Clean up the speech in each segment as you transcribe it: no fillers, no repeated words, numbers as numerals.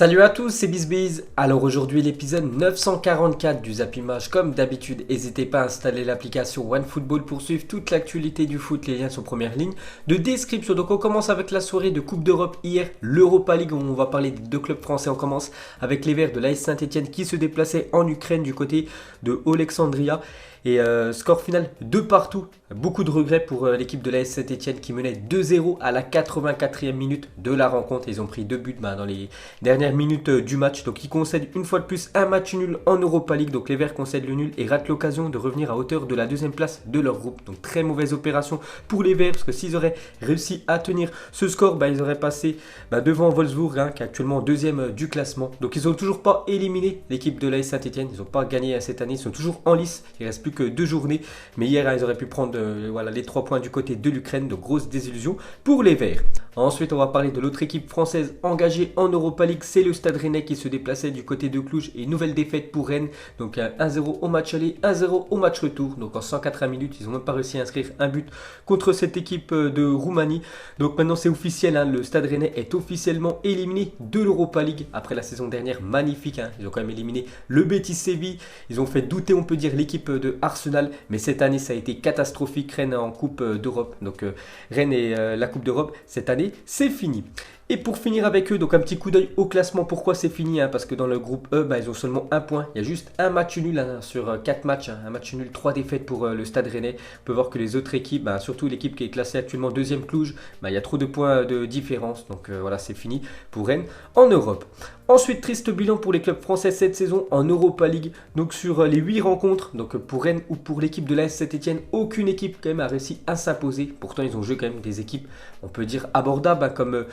Salut à tous, c'est BizBiz. Alors aujourd'hui l'épisode 944 du Zappimage. Comme d'habitude, n'hésitez pas à installer l'application OneFootball pour suivre toute l'actualité du foot. Les liens sont en première ligne de description. Donc on commence avec la soirée de Coupe d'Europe hier, l'Europa League. On va parler des deux clubs français. On commence avec les Verts de l'AS Saint-Etienne qui se déplaçaient en Ukraine du côté de Alexandria. Et score final 2 partout. Beaucoup de regrets pour l'équipe de l'AS Saint-Etienne qui menait 2-0 à la 84e minute de la rencontre. Ils ont pris 2 buts dans les dernières minutes du match. Donc ils concèdent une fois de plus un match nul en Europa League. Donc les Verts concèdent le nul et ratent l'occasion de revenir à hauteur de la deuxième place de leur groupe. Donc très mauvaise opération pour les Verts parce que s'ils auraient réussi à tenir ce score, ils auraient passé devant Wolfsburg qui est actuellement deuxième du classement. Donc ils n'ont toujours pas éliminé l'équipe de l'AS Saint-Etienne. Ils n'ont pas gagné cette année. Ils sont toujours en lice. Il ne reste plus que 2 journées. Mais hier, ils auraient pu prendre les 3 points du côté de l'Ukraine. De grosses désillusions pour les Verts. Ensuite, on va parler de l'autre équipe française engagée en Europa League. C'est le Stade Rennais qui se déplaçait du côté de Cluj. Et une nouvelle défaite pour Rennes. Donc 1-0 au match aller, 1-0 au match retour. Donc en 180 minutes, ils n'ont même pas réussi à inscrire un but contre cette équipe de Roumanie. Donc maintenant, c'est officiel. Le Stade Rennais est officiellement éliminé de l'Europa League. Après la saison dernière, magnifique. Ils ont quand même éliminé le Betis Séville. Ils ont fait douter, on peut dire, l'équipe de Arsenal. Mais cette année, ça a été catastrophique. Rennes en Coupe d'Europe. Donc Rennes et la Coupe d'Europe, cette année, c'est fini. Et pour finir avec eux, donc un petit coup d'œil au classement. Pourquoi c'est fini parce que dans le groupe E, ils ont seulement un point. Il y a juste un match nul sur 4 matchs. Un match nul, 3 défaites pour le Stade Rennais. On peut voir que les autres équipes, surtout l'équipe qui est classée actuellement deuxième Cluj, il y a trop de points de différence. Donc voilà, c'est fini pour Rennes en Europe. Ensuite, triste bilan pour les clubs français cette saison en Europa League. Donc sur les 8 rencontres, donc pour Rennes ou pour l'équipe de l'AS Saint-Etienne, aucune équipe quand même a réussi à s'imposer. Pourtant, ils ont joué quand même des équipes, on peut dire, abordables, comme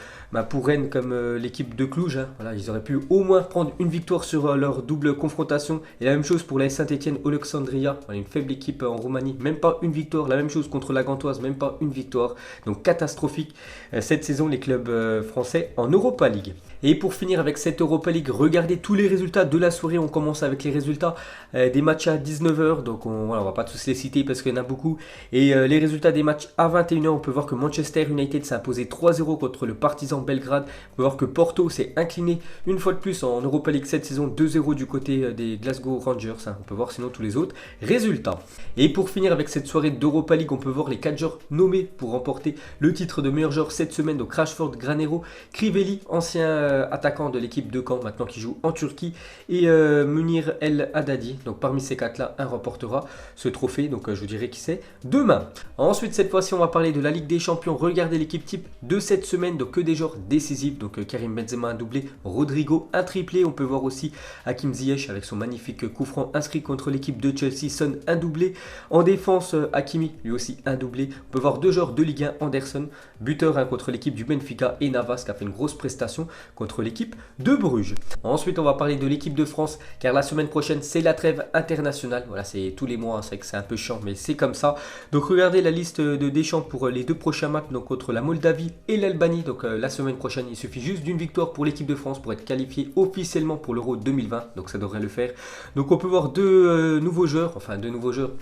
pour Rennes, comme l'équipe de Cluj. Voilà, ils auraient pu au moins prendre une victoire sur leur double confrontation. Et la même chose pour l'AS Saint-Etienne, Alexandria, une faible équipe en Roumanie, même pas une victoire. La même chose contre la Gantoise, même pas une victoire. Donc catastrophique cette saison les clubs français en Europa League. Et pour finir avec cette Europa League, regardez tous les résultats de la soirée. On commence avec les résultats des matchs à 19h. Donc on va pas tous les citer parce qu'il y en a beaucoup. Et les résultats des matchs à 21h, on peut voir que Manchester United s'est imposé 3-0 contre le Partizan Belgrade. On peut voir que Porto s'est incliné une fois de plus en Europa League cette saison, 2-0 du côté des Glasgow Rangers. On peut voir sinon tous les autres résultats. Et pour finir avec cette soirée d'Europa League, on peut voir les 4 joueurs nommés pour remporter le titre de meilleur joueur cette semaine. Donc Rashford, Granero, Crivelli, ancien attaquant de l'équipe de Caen maintenant qui joue en Turquie, et Munir El Haddadi. Donc parmi ces 4 là, un remportera ce trophée. Donc je vous dirai qui c'est demain. Ensuite, cette fois-ci, on va parler de la Ligue des Champions. Regardez l'équipe type de cette semaine. Donc que des joueurs décisifs. Donc Karim Benzema un doublé, Rodrigo un triplé. On peut voir aussi Hakim Ziyech avec son magnifique coup franc inscrit contre l'équipe de Chelsea. Son un doublé. En défense, Hakimi lui aussi un doublé. On peut voir 2 joueurs de Ligue 1, Anderson buteur contre l'équipe du Benfica, et Navas qui a fait une grosse prestation contre l'équipe de Bruges. Ensuite, on va parler de l'équipe de France car la semaine prochaine, c'est la trêve internationale. Voilà, c'est tous les mois, c'est vrai que c'est un peu chiant, mais c'est comme ça. Donc regardez la liste de Deschamps pour les 2 prochains matchs, donc contre la Moldavie et l'Albanie. Donc la semaine prochaine, il suffit juste d'une victoire pour l'équipe de France pour être qualifié officiellement pour l'Euro 2020. Donc ça devrait le faire. Donc on peut voir 2 nouveaux joueurs,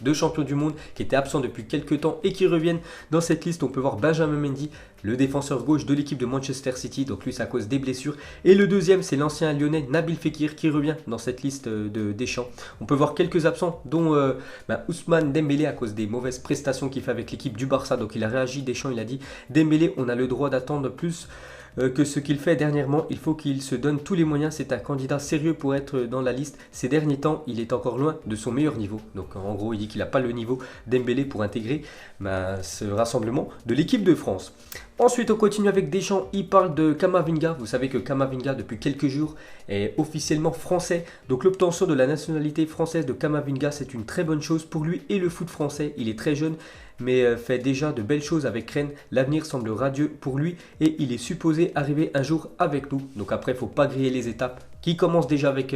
2 champions du monde qui étaient absents depuis quelques temps et qui reviennent dans cette liste. On peut voir Benjamin Mendy, le défenseur gauche de l'équipe de Manchester City, donc lui c'est à cause des blessures. Et le deuxième, c'est l'ancien lyonnais Nabil Fekir qui revient dans cette liste de Deschamps. On peut voir quelques absents, dont Ousmane Dembélé à cause des mauvaises prestations qu'il fait avec l'équipe du Barça. Donc il a réagi, Deschamps, il a dit: Dembélé, on a le droit d'attendre plus que ce qu'il fait dernièrement. Il faut qu'il se donne tous les moyens. C'est un candidat sérieux pour être dans la liste. Ces derniers temps, il est encore loin de son meilleur niveau. Donc en gros, il dit qu'il n'a pas le niveau Dembélé pour intégrer ce rassemblement de l'équipe de France. Ensuite, on continue avec Deschamps. Il parle de Camavinga. Vous savez que Camavinga, depuis quelques jours, est officiellement français. Donc l'obtention de la nationalité française de Camavinga, c'est une très bonne chose pour lui et le foot français. Il est très jeune, mais fait déjà de belles choses avec Rennes. L'avenir semble radieux pour lui et il est supposé arriver un jour avec nous. Donc après, il ne faut pas griller les étapes qui commencent déjà avec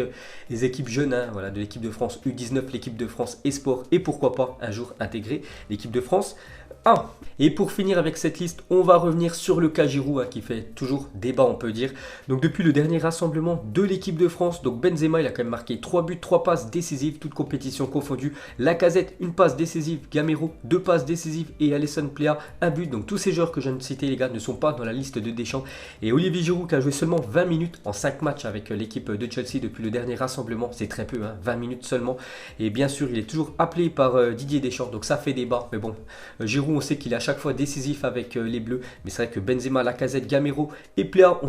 les équipes jeunes, de l'équipe de France U19, l'équipe de France Esport et pourquoi pas un jour intégrer l'équipe de France 1. Et pour finir avec cette liste, on va revenir sur le cas Giroud qui fait toujours débat on peut dire. Donc depuis le dernier rassemblement de l'équipe de France, donc Benzema il a quand même marqué 3 buts, 3 passes décisives, toutes compétitions confondues. Lacazette, une passe décisive, Gamero, 2 passes décisives et Alisson Plea, un but. Donc tous ces joueurs que je viens de citer les gars ne sont pas dans la liste de Deschamps. Et Olivier Giroud qui a joué seulement 20 minutes en 5 matchs avec l'équipe de Chelsea depuis le dernier rassemblement, c'est très peu, 20 minutes seulement. Et bien sûr il est toujours appelé par Didier Deschamps, donc ça fait débat. Mais bon, Giroud on sait qu'il est à chaque fois décisif avec les Bleus, mais c'est vrai que Benzema, Lacazette, Gamero et Plea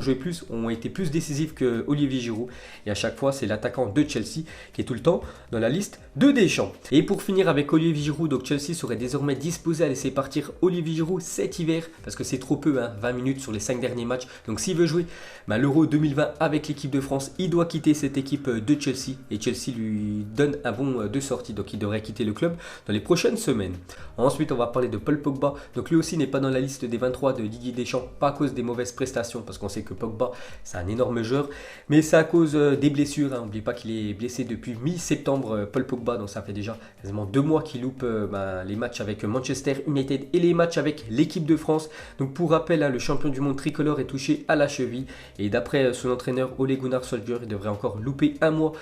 ont été plus décisifs que Olivier Giroud. Et à chaque fois c'est l'attaquant de Chelsea qui est tout le temps dans la liste de Deschamps. Et pour finir avec Olivier Giroud, donc Chelsea serait désormais disposé à laisser partir Olivier Giroud cet hiver parce que c'est trop peu, 20 minutes sur les 5 derniers matchs. Donc s'il veut jouer l'Euro 2020 avec l'équipe de France, il doit quitter cette équipe de Chelsea et Chelsea lui donne un bon de sortie, donc il devrait quitter le club dans les prochaines semaines. Ensuite on va parler de Paul Pogba, donc lui aussi n'est pas dans la liste des 23 de Didier Deschamps, pas à cause des mauvaises prestations parce qu'on sait que Pogba c'est un énorme joueur, mais c'est à cause des blessures. N'oubliez pas qu'il est blessé depuis mi-septembre, Paul Pogba, donc ça fait déjà quasiment 2 mois qu'il loupe les matchs avec Manchester United et les matchs avec l'équipe de France. Donc pour rappel, le champion du monde tricolore est touché à la cheville et d'après son entraîneur Ole Gunnar Solskjaer, il devrait encore louper un mois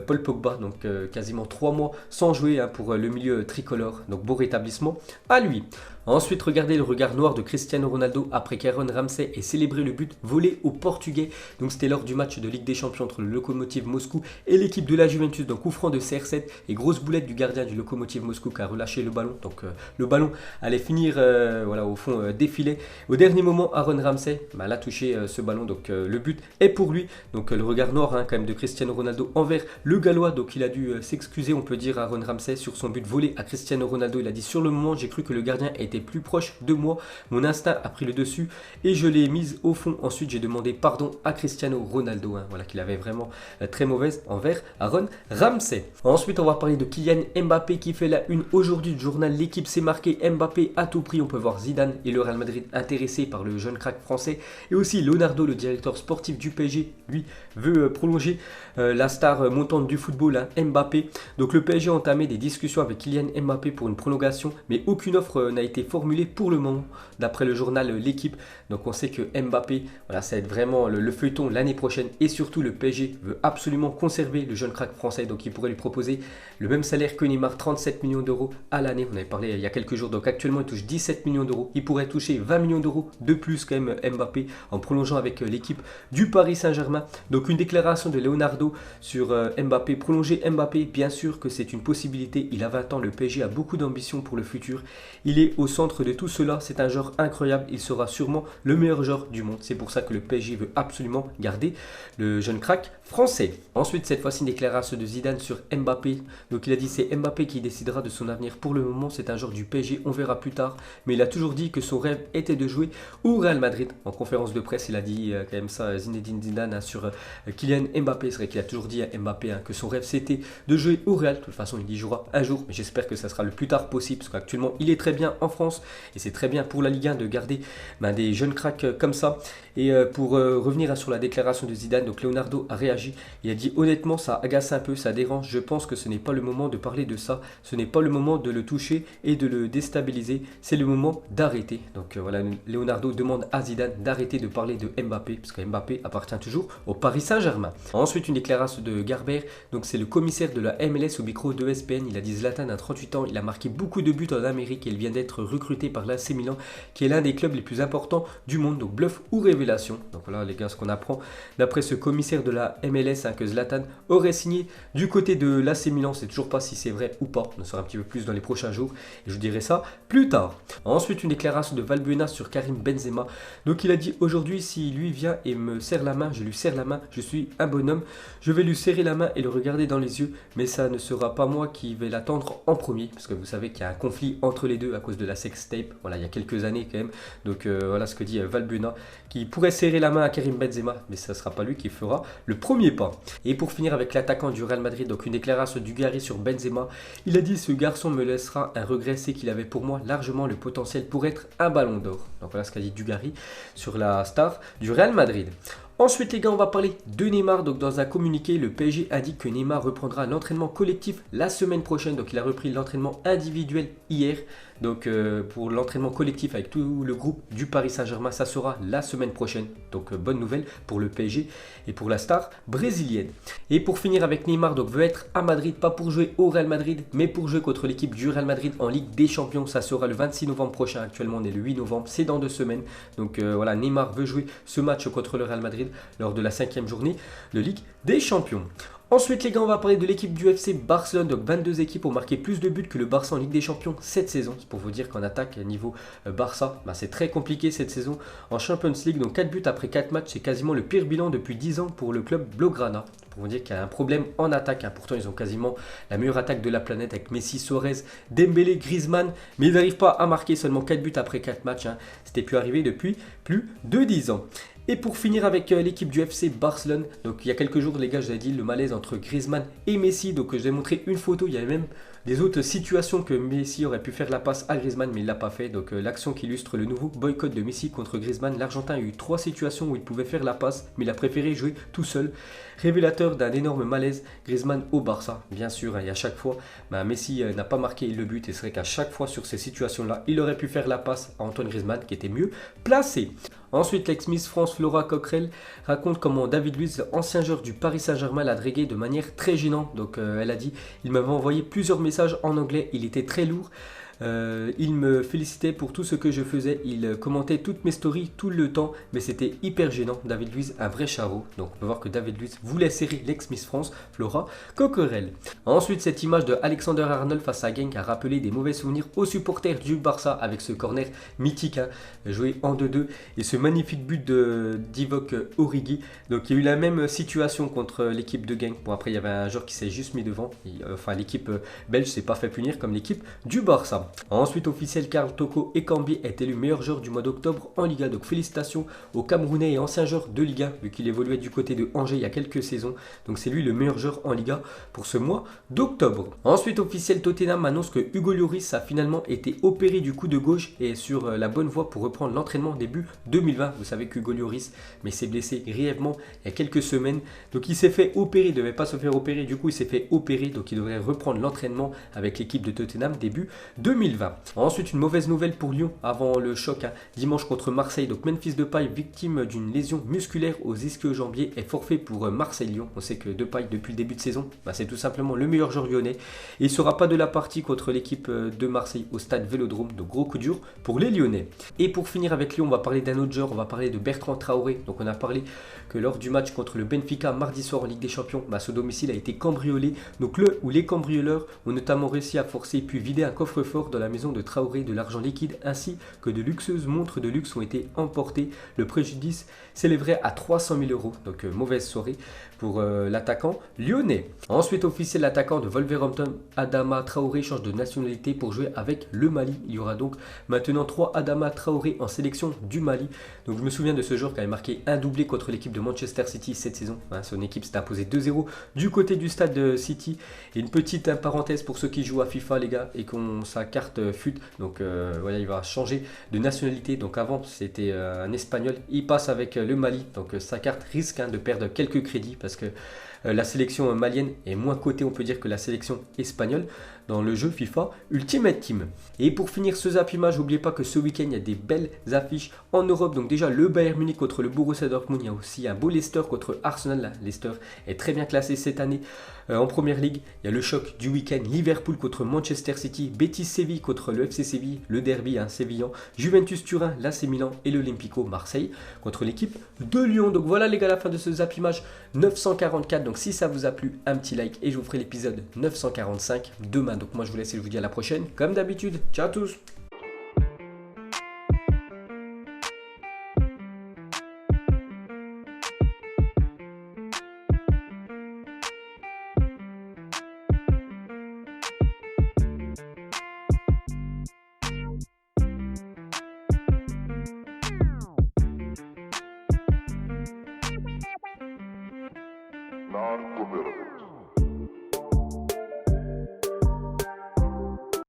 Paul Pogba, donc quasiment 3 mois sans jouer pour le milieu tricolore. Donc beau rétablissement à lui. Ensuite, regardez le regard noir de Cristiano Ronaldo après qu'Aaron Ramsey ait célébré le but volé aux Portugais. Donc c'était lors du match de Ligue des Champions entre le Lokomotiv Moscou et l'équipe de la Juventus. Donc coup franc de CR7 et grosse boulette du gardien du Lokomotiv Moscou qui a relâché le ballon. Donc le ballon allait finir au fond défilé. Au dernier moment, Aaron Ramsey l'a touché ce ballon. Donc le but est pour lui. Donc le regard noir quand même de Cristiano Ronaldo envers le Gallois. Donc il a dû s'excuser, on peut dire, Aaron Ramsey sur son but volé à Cristiano Ronaldo. Il a dit sur le moment, j'ai cru que le gardien était plus proche de moi, mon instinct a pris le dessus et je l'ai mise au fond. Ensuite j'ai demandé pardon à Cristiano Ronaldo, voilà qu'il avait vraiment très mauvaise envers Aaron Ramsey. Ensuite on va parler de Kylian Mbappé qui fait la une aujourd'hui du journal L'équipe. C'est marqué Mbappé à tout prix. On peut voir Zidane et le Real Madrid intéressés par le jeune crack français et aussi Leonardo, le directeur sportif du PSG, lui veut prolonger la star montante du football, Mbappé. Donc le PSG a entamé des discussions avec Kylian Mbappé pour une prolongation, mais aucune offre n'a été formulée pour le moment, d'après le journal L'équipe. Donc on sait que Mbappé, ça va être vraiment le feuilleton l'année prochaine et surtout le PSG veut absolument conserver le jeune crack français. Donc il pourrait lui proposer le même salaire que Neymar, 37 millions d'euros à l'année. On avait parlé il y a quelques jours, donc actuellement il touche 17 millions d'euros. Il pourrait toucher 20 millions d'euros de plus quand même Mbappé en prolongeant avec l'équipe du Paris Saint-Germain. Donc une déclaration de Leonardo sur Mbappé, prolonger Mbappé, bien sûr que c'est une possibilité. Il a 20 ans, le PSG a beaucoup d'ambition pour le futur. Il est au centre de tout cela, c'est un joueur incroyable, il sera sûrement le meilleur joueur du monde. C'est pour ça que le PSG veut absolument garder le jeune crack français. Ensuite, cette fois-ci, une déclaration de Zidane sur Mbappé. Donc il a dit c'est Mbappé qui décidera de son avenir. Pour le moment, c'est un joueur du PSG, on verra plus tard. Mais il a toujours dit que son rêve était de jouer au Real Madrid. En conférence de presse, il a dit quand même ça, Zinedine Zidane, sur Kylian Mbappé. C'est vrai qu'il a toujours dit à Mbappé que son rêve c'était de jouer au Real. De toute façon, il y jouera un jour, mais j'espère que ça sera le plus tard possible parce qu'actuellement, il est très bien en France et c'est très bien pour la Ligue 1 de garder des jeunes cracks comme ça. Et pour revenir sur la déclaration de Zidane, donc Leonardo a réagi. Il a dit honnêtement, ça agace un peu, ça dérange. Je pense que ce n'est pas le moment de parler de ça. Ce n'est pas le moment de le toucher et de le déstabiliser. C'est le moment d'arrêter. Donc voilà, Leonardo demande à Zidane d'arrêter de parler de Mbappé parce que Mbappé appartient toujours au Paris Saint-Germain. Ensuite, une déclaration de Garber. Donc c'est le commissaire de la MLS au micro de ESPN. Il a dit Zlatan a 38 ans. Il a marqué beaucoup de buts en Amérique et il vient d'être recruté par l'AC Milan qui est l'un des clubs les plus importants du monde. Donc bluff ou révélation. Donc voilà les gars ce qu'on apprend d'après ce commissaire de la MLS que Zlatan aurait signé du côté de l'AC Milan. C'est toujours pas si c'est vrai ou pas. On en saura un petit peu plus dans les prochains jours et je vous dirai ça plus tard. Ensuite une déclaration de Valbuena sur Karim Benzema. Donc il a dit aujourd'hui si lui vient et me serre la main, je lui serre la main. Je suis un bonhomme. Je vais lui serrer la main et le regarder dans les yeux. Mais ça ne sera pas moi qui vais l'attendre en premier parce que vous savez qu'il y a un conflit entre les deux à cause de la sextape. Voilà il y a quelques années quand même. Donc voilà ce que dit Valbuena qui pourrait serrer la main à Karim Benzema, mais ce ne sera pas lui qui fera le premier pas. Et pour finir avec l'attaquant du Real Madrid, donc une déclaration du Dugarry sur Benzema. Il a dit ce garçon me laissera un regret, c'est qu'il avait pour moi largement le potentiel pour être un ballon d'or. Donc voilà ce qu'a dit Dugarry sur la star du Real Madrid. Ensuite les gars, on va parler de Neymar. Donc dans un communiqué, le PSG indique que Neymar reprendra l'entraînement collectif la semaine prochaine. Donc il a repris l'entraînement individuel hier. Donc pour l'entraînement collectif avec tout le groupe du Paris Saint-Germain, ça sera la semaine prochaine. Donc bonne nouvelle pour le PSG et pour la star brésilienne. Et pour finir avec Neymar, donc veut être à Madrid, pas pour jouer au Real Madrid, mais pour jouer contre l'équipe du Real Madrid en Ligue des Champions. Ça sera le 26 novembre prochain. Actuellement on est le 8 novembre, c'est dans 2 semaines. Donc voilà, Neymar veut jouer ce match contre le Real Madrid lors de la 5e journée de Ligue des Champions. Ensuite les gars, on va parler de l'équipe du FC Barcelone. Donc 22 équipes ont marqué plus de buts que le Barça en Ligue des Champions cette saison. C'est pour vous dire qu'en attaque niveau Barça, c'est très compliqué cette saison. En Champions League, donc 4 buts après 4 matchs, c'est quasiment le pire bilan depuis 10 ans pour le club Blaugrana. Pour vous dire qu'il y a un problème en attaque. Pourtant ils ont quasiment la meilleure attaque de la planète avec Messi, Suarez, Dembélé, Griezmann. Mais ils n'arrivent pas à marquer seulement 4 buts après 4 matchs. C'était plus arrivé depuis plus de 10 ans. Et pour finir avec l'équipe du FC Barcelone, donc il y a quelques jours les gars, je vous ai dit le malaise entre Griezmann et Messi, donc je vous ai montré une photo, il y avait même des autres situations que Messi aurait pu faire la passe à Griezmann mais il ne l'a pas fait, donc l'action qui illustre le nouveau boycott de Messi contre Griezmann, l'Argentin a eu 3 situations où il pouvait faire la passe mais il a préféré jouer tout seul, révélateur d'un énorme malaise Griezmann au Barça, bien sûr, et à chaque fois Messi n'a pas marqué le but et c'est vrai qu'à chaque fois sur ces situations là, il aurait pu faire la passe à Antoine Griezmann qui était mieux placé. Ensuite, l'ex-Miss France Flora Coquerel raconte comment David Luiz, ancien joueur du Paris Saint-Germain, l'a dragué de manière très gênante. Donc elle a dit « Il m'avait envoyé plusieurs messages en anglais, il était très lourd. Il me félicitait pour tout ce que je faisais, il commentait toutes mes stories tout le temps, mais c'était hyper gênant. David Luiz, un vrai charreau. Donc on peut voir que David Luiz voulait serrer l'ex-Miss France, Flora Coquerel. Ensuite, cette image de Alexander Arnold face à Genk a rappelé des mauvais souvenirs aux supporters du Barça avec ce corner mythique, joué en 2-2 et ce magnifique but de Divock Origi. Donc il y a eu la même situation contre l'équipe de Genk. Bon après il y avait un joueur qui s'est juste mis devant. Enfin l'équipe belge s'est pas fait punir comme l'équipe du Barça. Ensuite, officiel, Karl Toko Ekambi est élu meilleur joueur du mois d'octobre en Liga. Donc félicitations au Camerounais et ancien joueur de Liga, vu qu'il évoluait du côté de Angers il y a quelques saisons. Donc c'est lui le meilleur joueur en Liga pour ce mois d'octobre. Ensuite, officiel, Tottenham annonce que Hugo Lloris a finalement été opéré du coup de gauche et est sur la bonne voie pour reprendre l'entraînement début 2020. Vous savez qu'Hugo Lloris s'est blessé grièvement il y a quelques semaines. Donc il s'est fait opérer, il ne devait pas se faire opérer, du coup il s'est fait opérer. Donc il devrait reprendre l'entraînement avec l'équipe de Tottenham début 2020. Ensuite, une mauvaise nouvelle pour Lyon avant le choc dimanche contre Marseille. Donc Memphis Depay, victime d'une lésion musculaire aux ischio-jambiers, est forfait pour Marseille-Lyon. On sait que Depay, depuis le début de saison, c'est tout simplement le meilleur joueur lyonnais. Et il ne sera pas de la partie contre l'équipe de Marseille au stade Vélodrome. Donc gros coup dur pour les Lyonnais. Et pour finir avec Lyon, on va parler d'un autre joueur. On va parler de Bertrand Traoré. Donc on a parlé que lors du match contre le Benfica mardi soir en Ligue des Champions, ce domicile a été cambriolé. Donc où les cambrioleurs ont notamment réussi à forcer puis vider un coffre-fort dans la maison de Traoré de l'argent liquide ainsi que de luxueuses montres de luxe ont été emportées. Le préjudice s'élèverait à 300 000 €. Donc mauvaise soirée pour l'attaquant lyonnais. Ensuite, officiel, l'attaquant de Wolverhampton, Adama Traoré, change de nationalité pour jouer avec le Mali. Il y aura donc maintenant 3 Adama Traoré en sélection du Mali. Donc je me souviens de ce joueur qui avait marqué un doublé contre l'équipe de Manchester City cette saison. Son équipe s'est imposée 2-0 du côté du stade de City. Et une petite parenthèse pour ceux qui jouent à FIFA les gars et qui ont sa carte FUT. Donc voilà, il va changer de nationalité. Donc avant c'était un Espagnol. Il passe avec le Mali. Donc sa carte risque de perdre quelques crédits parce que la sélection malienne est moins cotée, on peut dire, que la sélection espagnole dans le jeu FIFA Ultimate Team. Et pour finir ce zappimage, n'oubliez pas que ce week-end, il y a des belles affiches en Europe. Donc déjà, le Bayern Munich contre le Borussia Dortmund. Il y a aussi un beau Leicester contre Arsenal. Leicester est très bien classé cette année en Première Ligue. Il y a le choc du week-end, Liverpool contre Manchester City, Betis Séville contre le FC Séville, le derby sévillan, Juventus Turin, l'AC Milan et l'Olympico Marseille contre l'équipe de Lyon. Donc voilà les gars, la fin de ce zappimage 944. Donc si ça vous a plu, un petit like et je vous ferai l'épisode 945 demain. Donc moi je vous laisse et je vous dis à la prochaine. Comme d'habitude, ciao à tous. Non-committal.